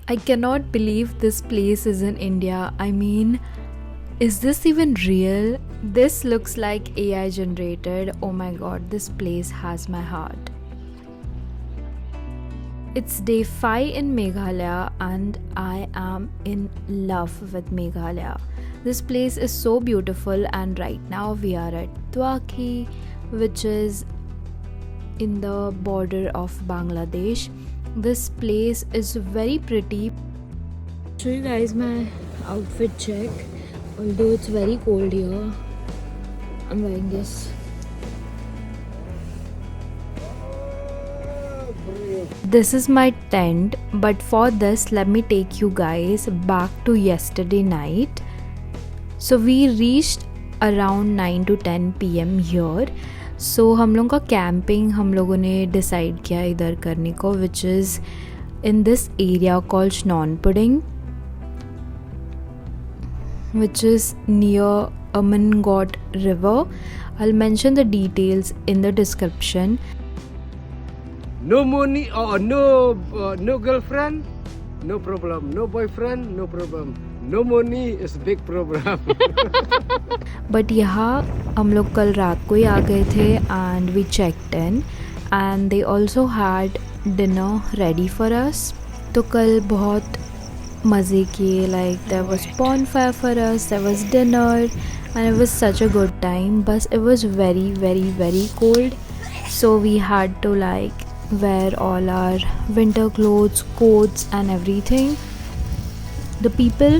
I cannot believe this place is in India. I mean, is this even real? This looks like AI generated. Oh my god, this place has my heart. It's day 5 in Meghalaya and I am in love with Meghalaya. This place is so beautiful, and right now we are at Dwaki, which is in the border of Bangladesh. This place is very pretty. Show you guys my outfit check. Although it's very cold here, I'm wearing this. This is my tent, but for this let me take you guys back to yesterday night. So we reached around 9 to 10 PM here. So हम लोगों का camping हम लोगों ने decide किया इधर करने को, which is in this area called Snonpudding, which is near Amangot River. I'll mention the details in the description. No money or no girlfriend, no problem. No boyfriend, no problem. No money is a big problem. But यहाँ हम लोग कल रात को ही आ गए थे and we checked in and they also had dinner ready for us. तो कल बहुत मज़े किए. Like there was bonfire for us, there was dinner and it was such a good time. बस it was very very very cold, so we had to like wear all our winter clothes, coats and everything. The people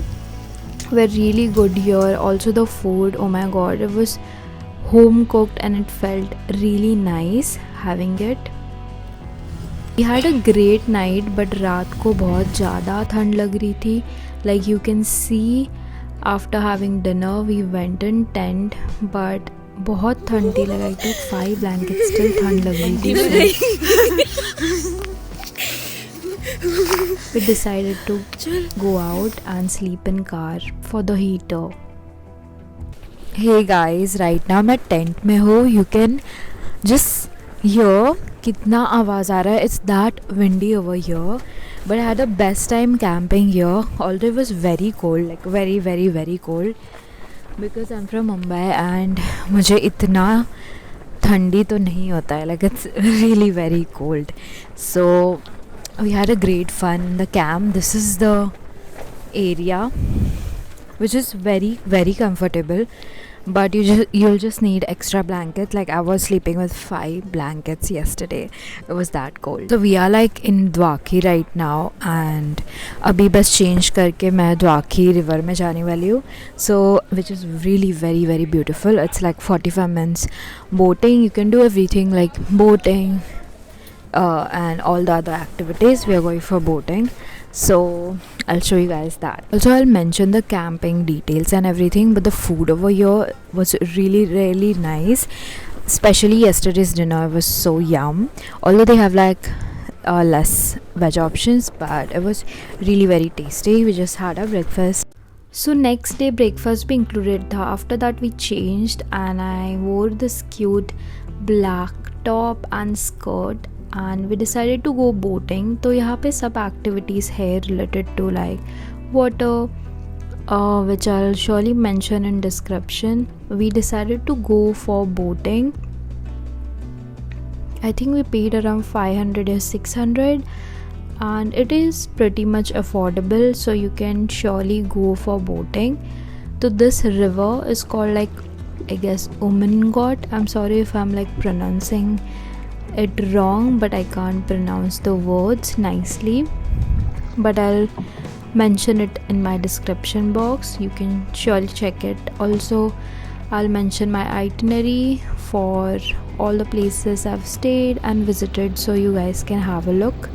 were really good here. Also the food, oh my god, it was home cooked and it felt really nice having it. We had a great night, but रात को बहुत ज़्यादा ठंड लग रही थी. Like you can see after having dinner we went in tent, but बहुत ठंड थी. लगा कि 5 blankets still ठंड लग रही थी. We decided to go out and sleep in car for the heater. Hey guys, right now मैं टेंट में हूँ. You can just hear कितना आवाज़ आ रहा है. It's that windy over here. But I had the best time camping here. Although it was very cold, like very very very cold. Because I'm from Mumbai and मुझे इतना ठंडी तो नहीं होता है. Like it's really very cold. So we had a great fun in the camp. This is the area which is very very comfortable, but you'll just need extra blankets. Like I was sleeping with 5 blankets yesterday. It was that cold. So we are like in Dwaki right now and अभी बस change करके मैं Dwaki river में जाने वाली हूँ. So which is really very very beautiful. It's like 45 minutes boating. You can do everything like boating and all the other activities. We are going for boating, so I'll show you guys that. Also I'll mention the camping details and everything, but the food over here was really really nice. Especially yesterday's dinner was so yum. Although they have like less veg options, but it was really very tasty. We just had our breakfast. So next day breakfast भी included था. After that we changed and I wore this cute black top and skirt and we decided to go boating. तो यहाँ पे सब activities है related to like water, which I'll surely mention in description. We decided to go for boating. I think we paid around 500 or 600 and it is pretty much affordable, so you can surely go for boating. So this river is called like I guess Umangot. I'm sorry if I'm like pronouncing it wrong, but I can't pronounce the words nicely, but I'll mention it in my description box. You can surely check it. Also I'll mention my itinerary for all the places I've stayed and visited, so you guys can have a look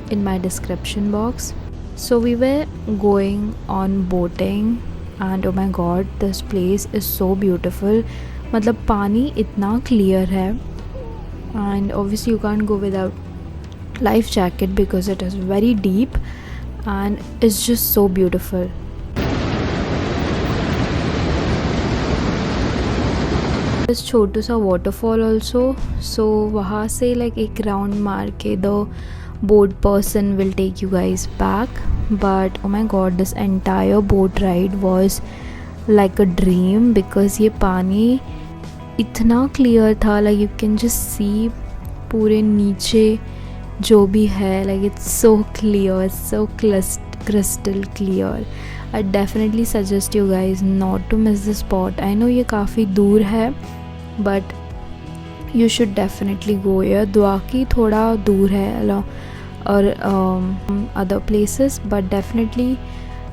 in my description box. So we were going on boating and oh my god, this place is so beautiful. मतलब पानी इतना clear है and obviously you can't go without life jacket because it is very deep and it's just so beautiful. This छोटू सा waterfall also, so वहाँ से like एक round मार के the boat person will take you guys back. but oh my god, this entire boat ride was like a dream because ये पानी इतना clear था, like you can just see पूरे नीचे जो भी है, like it's so clear, so crystal clear. I definitely suggest you guys not to miss this spot. I know ये काफ़ी दूर है, but you should definitely go here. Dwaki थोड़ा दूर है और other places, but definitely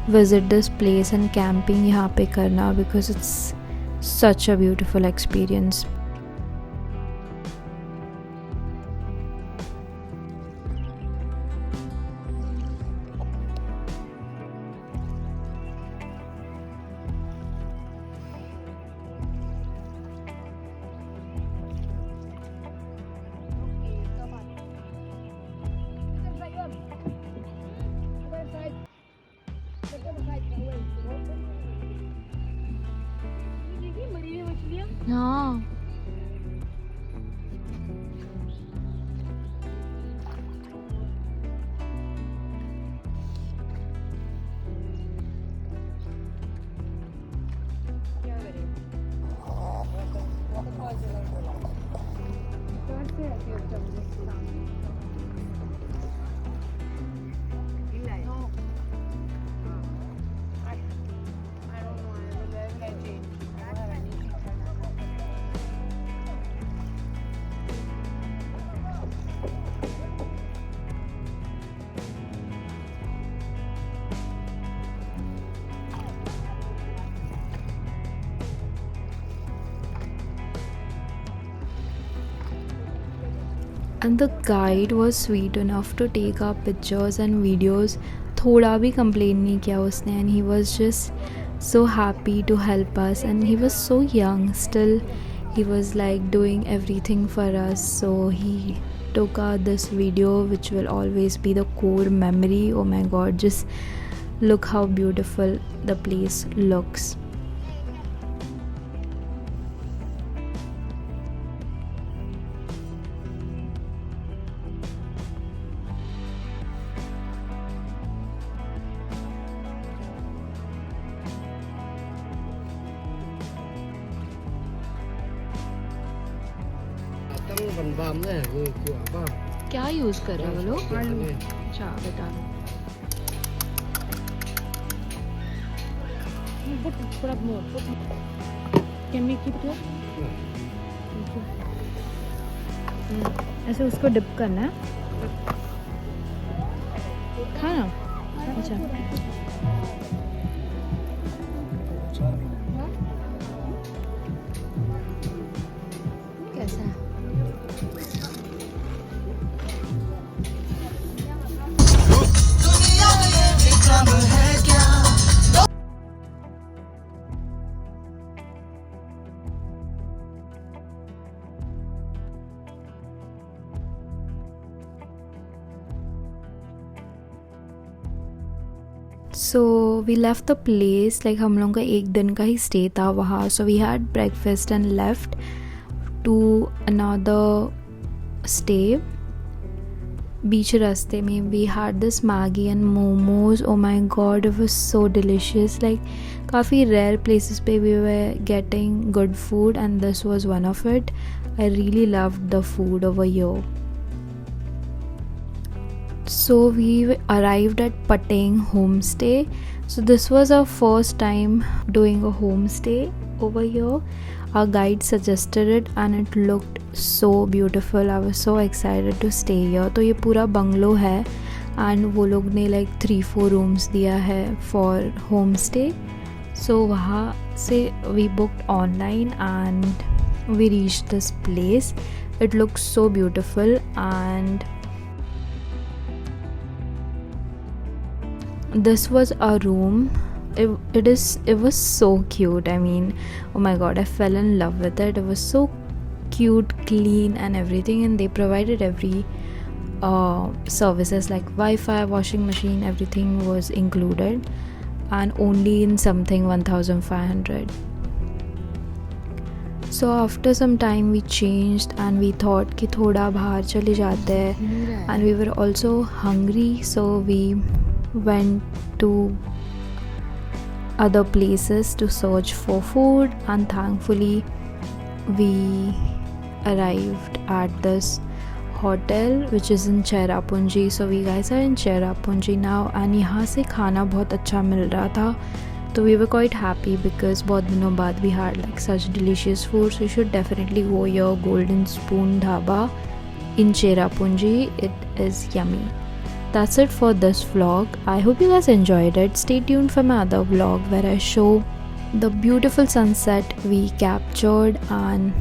visit this place and camping यहाँ पे करना because it's such a beautiful experience. हाँ and the guide was sweet enough to take our pictures and videos. थोड़ा भी complain नहीं किया उसने, and he was just so happy to help us, and he was so young still. He was like doing everything for us, so he took out this video which will always be the core memory. Oh my god, just look how beautiful the place looks. क्या use कर रहे हो वो लोग? अच्छा बता दो. ऐसे उसको डिप करना है, हाँ ना? अच्छा कैसा है? So we left the place, like हम लोगों का एक दिन का ही स्टे था वहाँ. So we had breakfast and left to another stay. बीच रास्ते में we had this Maggi and momos. Oh my god, it was so delicious. Like काफ़ी rare places पे we were getting good food, and this was one of it. I really loved the food over here. So we arrived at Pateng homestay. So this was our first time doing a homestay over here. Our guide suggested it and it looked so beautiful. I was so excited to stay here. तो ये पूरा bungalow है and वो लोग ने like 3-4 rooms दिया है for homestay. So वहाँ से we booked online and we reached this place. It looks so beautiful and this was our room. It was so cute. I mean, oh my god, I fell in love with it. It was so cute, clean and everything, and they provided every services like Wi-Fi, washing machine, everything was included, and only in something 1,500. So after some time we changed and we thought कि थोड़ा बाहर चले जाते हैं, and we were also hungry, so we went to other places to search for food, and thankfully we arrived at this hotel which is in Cherrapunji. So we guys are in Cherrapunji now, and यहाँ से खाना बहुत अच्छा मिल रहा था, तो we were quite happy because बहुत दिनों बाद we had like such delicious food. So you should definitely go your Golden Spoon Dhaba in Cherrapunji. It is yummy. That's it for this vlog. I hope you guys enjoyed it. Stay tuned for my other vlog where I show the beautiful sunset we captured and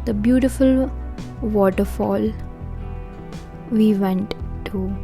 the beautiful waterfall we went to.